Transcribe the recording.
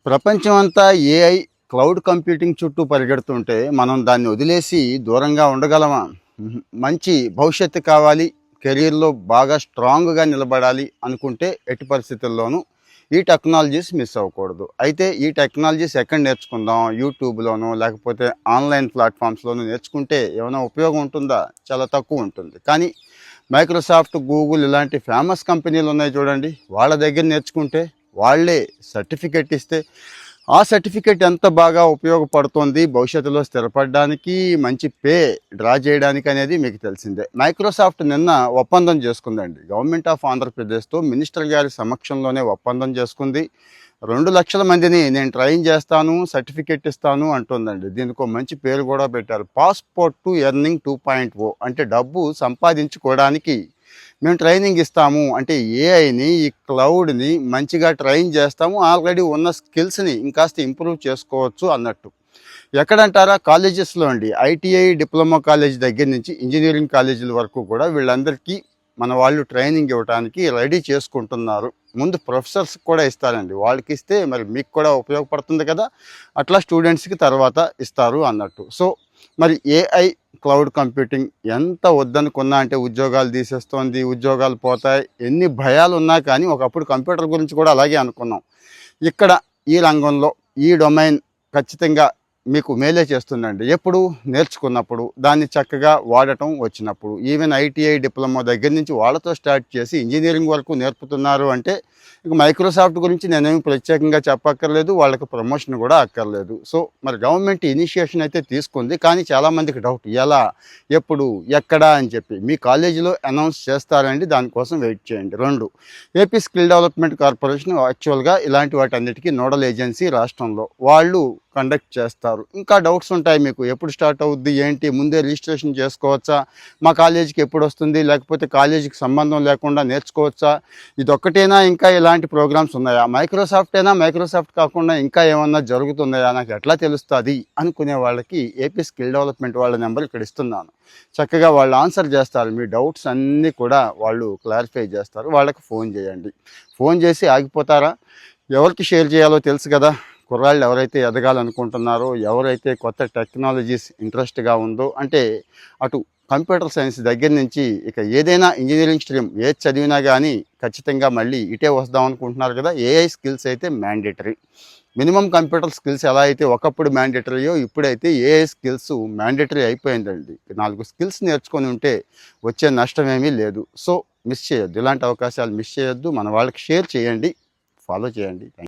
ప్రపంచం అంతా AI cloud computing చుట్టూ పరిగెడుతుంటే మనం దాన్ని వదిలేసి దూరంగా ఉండగలమా? మంచి భవిష్యత్తు కావాలి, కెరీర్లో బాగా స్ట్రాంగ్గా నిలబడాలి అనుకుంటే ఎట్టి పరిస్థితుల్లోనూ ఈ టెక్నాలజీస్ మిస్ అవ్వకూడదు. అయితే ఈ టెక్నాలజీస్ ఎక్కడ నేర్చుకుందాం? యూట్యూబ్లోనో లేకపోతే ఆన్లైన్ ప్లాట్ఫామ్స్లోనూ నేర్చుకుంటే ఏమైనా ఉపయోగం ఉంటుందా? చాలా తక్కువ ఉంటుంది. కానీ మైక్రోసాఫ్ట్, గూగుల్ ఇలాంటి ఫేమస్ కంపెనీలు ఉన్నాయి చూడండి, వాళ్ళ దగ్గర నేర్చుకుంటే వాళ్ళే సర్టిఫికెట్ ఇస్తే ఆ సర్టిఫికెట్ ఎంత బాగా ఉపయోగపడుతుంది భవిష్యత్తులో స్థిరపడడానికి, మంచి పే డ్రా చేయడానికి అనేది మీకు తెలిసిందే. మైక్రోసాఫ్ట్ నిన్న ఒప్పందం చేసుకుందండి. గవర్నమెంట్ ఆఫ్ ఆంధ్రప్రదేశ్తో మినిస్టర్ గారి సమక్షంలోనే ఒప్పందం చేసుకుంది. 2,00,000 మందిని నేను ట్రైన్ చేస్తాను, సర్టిఫికెట్ ఇస్తాను అంటుందండి. దీనికి ఒక మంచి పేరు కూడా పెట్టారు, పాస్పోర్ట్ టు ఎర్నింగ్ 2.0. అంటే డబ్బు సంపాదించుకోవడానికి మేము ట్రైనింగ్ ఇస్తాము. అంటే ఏఐని, ఈ క్లౌడ్ని మంచిగా ట్రైన్ చేస్తాము, ఆల్రెడీ ఉన్న స్కిల్స్ని ఇంకాస్త ఇంప్రూవ్ చేసుకోవచ్చు అన్నట్టు. ఎక్కడంటారా? కాలేజెస్లో అండి. ఐటీఐ డిప్లొమా కాలేజ్ దగ్గర నుంచి ఇంజనీరింగ్ కాలేజీల వరకు కూడా వీళ్ళందరికీ మన వాళ్ళు ట్రైనింగ్ ఇవ్వడానికి రెడీ చేసుకుంటున్నారు. ముందు ప్రొఫెసర్స్ కూడా ఇస్తారండి. వాళ్ళకి ఇస్తే మరి మీకు కూడా ఉపయోగపడుతుంది కదా, అట్లా స్టూడెంట్స్కి తర్వాత ఇస్తారు అన్నట్టు. సో మరి ఏఐ క్లౌడ్ కంప్యూటింగ్ ఎంత వద్దనుకున్నా, అంటే ఉద్యోగాలు తీసేస్తోంది, ఉద్యోగాలు పోతాయి, ఎన్ని భయాలు ఉన్నా కానీ ఒకప్పుడు కంప్యూటర్ గురించి కూడా అలాగే అనుకున్నాం. ఇక్కడ ఈ రంగంలో ఈ డొమైన్ ఖచ్చితంగా మీకు మేలే చేస్తుందండి. ఎప్పుడు నేర్చుకున్నప్పుడు, దాన్ని చక్కగా వాడటం వచ్చినప్పుడు. ఈవెన్ ఐటీఐ డిప్లొమా దగ్గర నుంచి వాళ్ళతో స్టార్ట్ చేసి ఇంజనీరింగ్ వరకు నేర్పుతున్నారు అంటే ఇక మైక్రోసాఫ్ట్ గురించి నేనేమి ప్రత్యేకంగా చెప్పక్కర్లేదు, వాళ్ళకి ప్రమోషన్ కూడా అక్కర్లేదు. సో మరి గవర్నమెంట్ ఇనిషియేషన్ అయితే తీసుకుంది. కానీ చాలామందికి డౌట్, ఎలా, ఎప్పుడు, ఎక్కడా అని చెప్పి. మీ కాలేజీలో అనౌన్స్ చేస్తారండి, దానికోసం వెయిట్ చేయండి. 2, ఏపీ స్కిల్ డెవలప్మెంట్ కార్పొరేషన్ యాక్చువల్గా ఇలాంటి వాటన్నిటికీ నోడల్ ఏజెన్సీ రాష్ట్రంలో, వాళ్ళు కండక్ట్ చేస్తారు. ఇంకా డౌట్స్ ఉంటాయి మీకు, ఎప్పుడు స్టార్ట్ అవుద్ది, ఏంటి, ముందే రిజిస్ట్రేషన్ చేసుకోవచ్చా, మా కాలేజీకి ఎప్పుడు వస్తుంది, లేకపోతే కాలేజీకి సంబంధం లేకుండా నేర్చుకోవచ్చా, ఇదొక్కటేనా, ఇంకా ఇలాంటి ప్రోగ్రామ్స్ ఉన్నాయా, మైక్రోసాఫ్టేనా, మైక్రోసాఫ్ట్ కాకుండా ఇంకా ఏమన్నా జరుగుతున్నాయా, నాకు ఎట్లా తెలుస్తుంది అనుకునే వాళ్ళకి ఏపీ స్కిల్ డెవలప్మెంట్ వాళ్ళ నెంబర్ ఇక్కడ ఇస్తున్నాను. చక్కగా వాళ్ళు ఆన్సర్ చేస్తారు. మీ డౌట్స్ అన్నీ కూడా వాళ్ళు క్లారిఫై చేస్తారు. వాళ్ళకి ఫోన్ చేయండి. ఫోన్ చేసి ఆగిపోతారా? ఎవరికి షేర్ చేయాలో తెలుసు కదా. కుర్రాళ్ళు ఎవరైతే ఎదగాలనుకుంటున్నారో, ఎవరైతే కొత్త టెక్నాలజీస్ ఇంట్రెస్ట్గా ఉందో, అంటే అటు కంప్యూటర్ సైన్స్ దగ్గర నుంచి ఇక ఏదైనా ఇంజనీరింగ్ స్ట్రీమ్ ఏది చదివినా కానీ ఖచ్చితంగా మళ్ళీ ఇటే వద్దాం అనుకుంటున్నారు కదా. ఏఐ స్కిల్స్ అయితే మ్యాండేటరీ. మినిమం కంప్యూటర్ స్కిల్స్ ఎలా అయితే ఒకప్పుడు మ్యాండేటరీయో, ఇప్పుడైతే ఏఐ స్కిల్స్ మ్యాండేటరీ అయిపోయిందండి. 4 స్కిల్స్ నేర్చుకొని ఉంటే వచ్చే నష్టం ఏమీ లేదు. సో మిస్ చేయొద్దు, ఇలాంటి అవకాశాలు మిస్ చేయొద్దు. మన వాళ్ళకి షేర్ చేయండి, ఫాలో చేయండి.